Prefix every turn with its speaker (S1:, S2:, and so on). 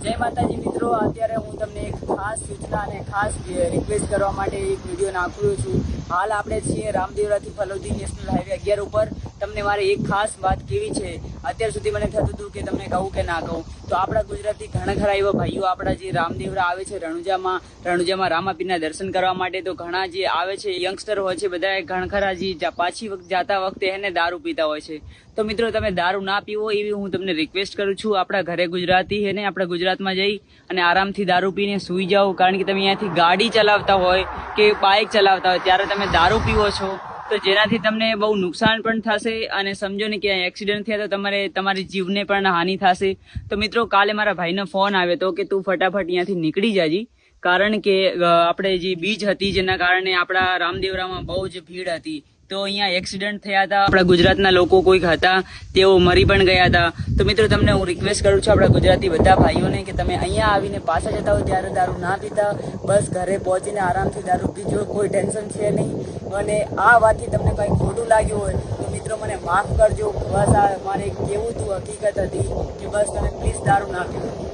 S1: જય માતાજી મિત્રો, અત્યારે હું તમને એક ખાસ સૂચના અને ખાસ રિક્વેસ્ટ કરવા માટે એક વિડીયો નાખું છું. હાલ આપણે છીએ રામદેવરાથી ફલોદી નેશનલ હાઈવે 11 ઉપર. તમને મારે એક ખાસ વાત કેવી છે, અત્યાર સુધી મને થતું હતું કે તમને કહું કે ના કહું, તો આપણા ગુજરાતી ઘણા ખરા એવા ભાઈઓ આપણા જે રામદેવરા આવે છે રણુજામાં રામાપીરના દર્શન કરવા માટે, તો ઘણા જે આવે છે યંગસ્ટર હોય છે બધા ઘણા ખરા જે પાછી જાતા વખતે એને દારૂ પીતા હોય છે. તો મિત્રો તમે દારૂ ના પીવો એવી હું તમને રિક્વેસ્ટ કરું છું. આપણા ઘરે ગુજરાતી છે ને, આપણા ગુજરાતમાં જઈ અને આરામથી દારૂ પીને સૂઈ જાઓ, કારણ કે તમે અહીંયાથી ગાડી ચલાવતા હોય કે બાઇક ચલાવતા હોય ત્યારે તમે દારૂ પીવો છો તો જેનાથી તમને બહુ નુકસાન પણ થશે, અને સમજો ને કે એક્સિડન્ટ થયા તો તમારી જીવને પણ હાનિ થશે. તો મિત્રો કાલે મારા ભાઈનો ફોન આવ્યો હતો કે તું ફટાફટ અહીંયાથી નીકળી જાજી, કારણ કે આપણે જે બીજ હતી જેના કારણે આપણા રામદેવરામાં બહુ જ ભીડ હતી, તો અહીંયા એક્સિડન્ટ થયા હતા. આપણા ગુજરાતના લોકો કોઈક હતા તેઓ મરી પણ ગયા હતા. તો મિત્રો તમને હું રિક્વેસ્ટ કરું છું આપણા ગુજરાતી બધા ભાઈઓને કે તમે અહીંયા આવીને પાછા જતા હોય ત્યારે દારૂ ના પીતા, બસ ઘરે પહોંચીને આરામથી દારૂ પીજો, કોઈ ટેન્શન છે નહીં. અને આ વાતથી તમને કંઈ ખોટું લાગ્યું હોય તો મિત્રો મને માફ કરજો. બસ આ મારે કેવું હતું હકીકત હતી કે બસ તમે પ્લીઝ દારૂ ના પીવો.